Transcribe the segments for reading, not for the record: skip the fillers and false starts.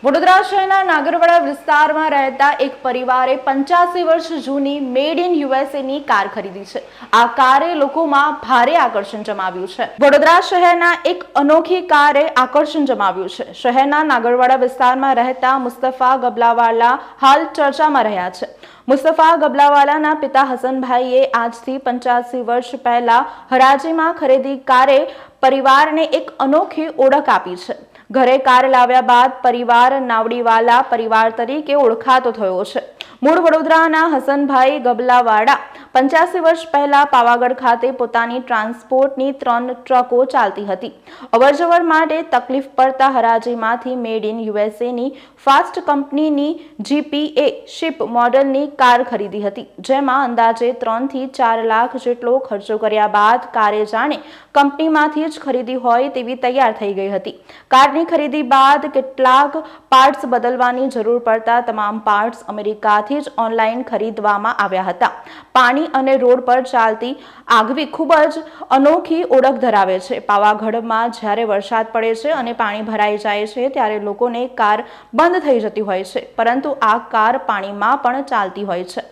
વડોદરા શહેરના નાગરવાડા વિસ્તારમાં રહેતા એક પરિવારે 85 વર્ષ જૂની મેડ ઇન યુએસએની કાર ખરીદી છે। આ કારે લોકોમાં ભારે આકર્ષણ જમાવ્યું છે। વડોદરા શહેરના એક અનોખી કારે આકર્ષણ જમાવ્યું છે। શહેરના નાગરવાડા વિસ્તારમાં રહેતા મુસ્તફા ગબલાવાલા હાલ ચર્ચામાં રહ્યા છે। મુસ્તફા ગબલાવાલાના પિતા હસનભાઈએ આજથી 85 વર્ષ પહેલા હરાજીમાં ખરીદી કારે પરિવારને એક અનોખી ઓળખ આપી છે। ઘરે કાર લાવ્યા બાદ પરિવાર નાવડીવાલા પરિવાર તરીકે ઓળખાતો થયો છે। મૂળ વડોદરાના હસનભાઈ ગબલાવાડા 85 વર્ષ પહેલા પાવાગઢ ખાતે પોતાની ટ્રાન્સપોર્ટની 3 ટ્રકો ચાલતી હતી। અવરજવર માટે તકલીફ પડતા હરાજીમાંથી મેડ ઇન યુએસએની ફાસ્ટ કંપનીની જીપીએ શિપ મોડલની કાર ખરીદી હતી, જેમાં અંદાજે 3 થી 4 લાખ જેટલો ખર્ચો કર્યા બાદ કારે જાણે કંપનીમાંથી જ ખરીદી હોય તેવી તૈયાર થઈ ગઈ હતી। કારની ખરીદી બાદ કેટલાક પાર્ટ્સ બદલવાની જરૂર પડતા તમામ પાર્ટ્સ અમેરિકાથી જ ઓનલાઈન ખરીદવામાં આવ્યા હતા। પાણી અને રોડ પર ચાલતી આગવી ખૂબ જ અનોખી ઓળખ ધરાવે છે। પાવાગઢમાં જ્યારે વરસાદ પડે છે અને પાણી ભરાઈ જાય છે ત્યારે લોકોને કાર બંધ થઈ જતી હોય છે, પરંતુ આ કાર પાણીમાં પણ ચાલતી હોય છે।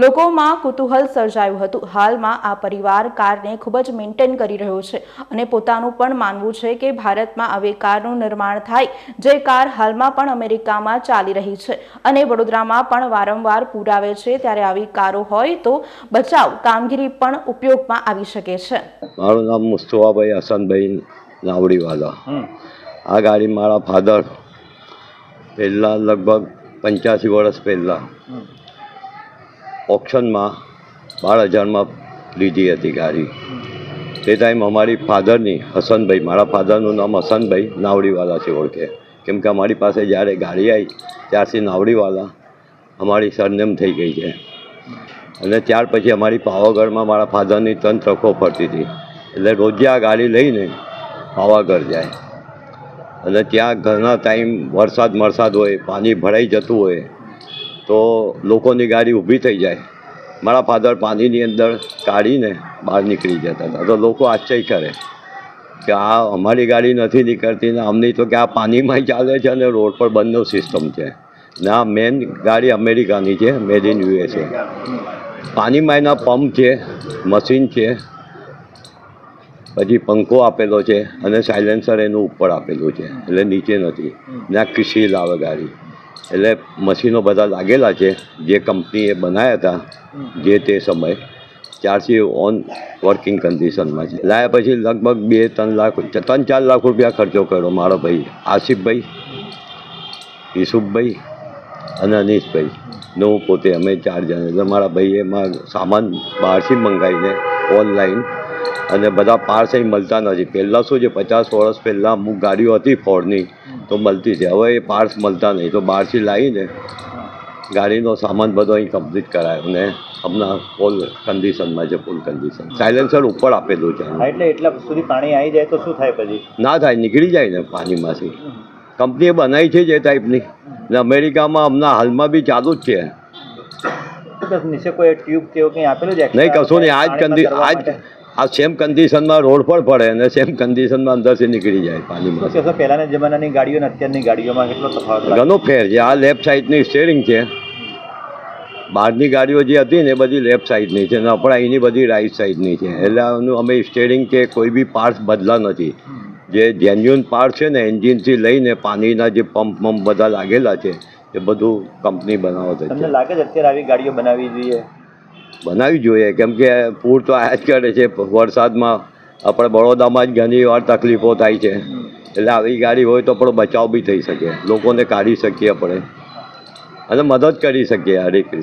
લોકોમાં કુતૂહલ સર્જાયું હતું। હાલમાં આ પરિવાર કારને ખૂબ જ મેન્ટેન કરી રહ્યો છે અને પોતાનું પણ માનવું છે કે ભારતમાં આવી કારનું નિર્માણ થાય, જે કાર હાલમાં પણ અમેરિકામાં ચાલી રહી છે અને વડોદરામાં પણ વારંવાર પુરાવે છે, ત્યારે આવી કારો હોય તો બચાવ કામગીરી પણ ઉપયોગમાં આવી શકે છે। મારું નામ મુસ્તફાભાઈ હસનભાઈ નાવડીવાલા। આ ગાડી મારા ફાધર પહેલાં લગભગ 85 વર્ષ પહેલાં ઓક્શનમાં 12,000માં લીધી હતી ગાડી। તે ટાઈમ અમારી ફાધરની હસનભાઈ, મારા ફાધરનું નામ હસનભાઈ નાવડીવાલા છે ઓળખે, કેમ કે અમારી પાસે જ્યારે ગાડી આવી ત્યારથી નાવડીવાલા અમારી સરનેમ થઈ ગઈ છે। અને ત્યાર પછી અમારી પાવાગઢમાં મારા ફાધરની 3 ટ્રકો ફરતી હતી, એટલે રોજે આ ગાડી લઈને પાવાગઢ જાય અને ત્યાં ઘણા ટાઈમ વરસાદ હોય, પાણી ભરાઈ જતું હોય તો લોકોની ગાડી ઊભી થઈ જાય, મારા ફાધર પાણીની અંદર કાઢીને બહાર નીકળી જતા હતા। તો લોકો આશ્ચર્ય કરે કે આ અમારી ગાડી નથી નીકળતી ને આમની તો કે આ પાણીમાં ચાલે છે અને રોડ પર બંધનો સિસ્ટમ છે ને આ મેન ગાડી અમેરિકાની છે, મેડ ઇન યુએસએ। પાણીમાં એના પંપ છે, મશીન છે, પછી પંખો આપેલો છે અને સાયલેન્સર એનું ઉપર આપેલું છે, એટલે નીચે નથી ને આખી સીલ આવે ગાડી, એટલે મશીનો બધા લાગેલા છે જે કંપનીએ બનાવ્યા હતા જે તે સમય, ત્યારથી ઓન વર્કિંગ કન્ડિશનમાં છે। લાવ્યા પછી લગભગ 3-4 લાખ રૂપિયા ખર્ચો કર્યો મારો ભાઈ આસિફભાઈ, યુસુફભાઈ અને અનીશભાઈ ને હું પોતે, અમે 4 જણ। એટલે મારા ભાઈએ એમાં સામાન બહારથી મંગાવીને ઓનલાઈન, અને બધા પાર્ટ્સ અહીં મળતા નથી। પહેલાં શું છે 50 વર્ષ પહેલાં અમુક ગાડીઓ હતી ફોર્ડની તો મળતી છે, હવે એ પાર્ટ્સ મળતા નહીં, તો બહારથી લાવીને ગાડીનો સામાન બધો અહીં કમ્પ્લીટ કરાયો ને હમણાં ફૂલ કન્ડિશનમાં છે, ફૂલ કન્ડિશન। સાયલેન્સર ઉપર આપેલું છે, એટલે એટલા સુધી પાણી આવી જાય તો શું થાય પછી? ના થાય, નીકળી જાય ને પાણીમાંથી। કંપનીએ બનાવી છે જે ટાઈપની, ને અમેરિકામાં હમણાં હાલમાં બી ચાલુ જ છે। નીચે કોઈ ટ્યુબ કે એવું કંઈ આપેલું છે? નહીં, કશું નહીં, આ સેમ કન્ડિશનમાં રોડ પર પડે અને સેમ કન્ડિશનમાં અંદરથી નીકળી જાય પાણીમાં। પહેલાના જમાનાની ગાડીઓ અને અત્યારની ગાડીઓમાં કેટલો તફાવત? ઘણો ફેર છે। આ લેફ્ટ સાઈડની સ્ટેરિંગ છે, બહારની ગાડીઓ જે હતી ને એ બધી લેફ્ટ સાઈડની છે ને આપણા અહીંની બધી રાઈટ સાઈડની છે, એટલે આનું અમે સ્ટેરિંગ કે કોઈ બી પાર્ટ્સ બદલા નથી। જે જેન્યુઅન પાર્ટ છે ને એન્જિનથી લઈને પાણીના જે પંપ બધા લાગેલા છે એ બધું કંપની બનાવત છે। તમને લાગે છે અત્યારે આવી ગાડીઓ બનાવવી જોઈએ? બનાવવી જોઈએ, કેમ કે પૂર તો આયા જ કરે છે વરસાદમાં। આપણે બરોડામાં જ ઘણી વાર તકલીફો થાય છે, એટલે આવી ગાડી હોય તો આપણો બચાવ બી થઈ શકે, લોકોને કાઢી શકીએ આપણે અને મદદ કરી શકીએ હરેક રીતે।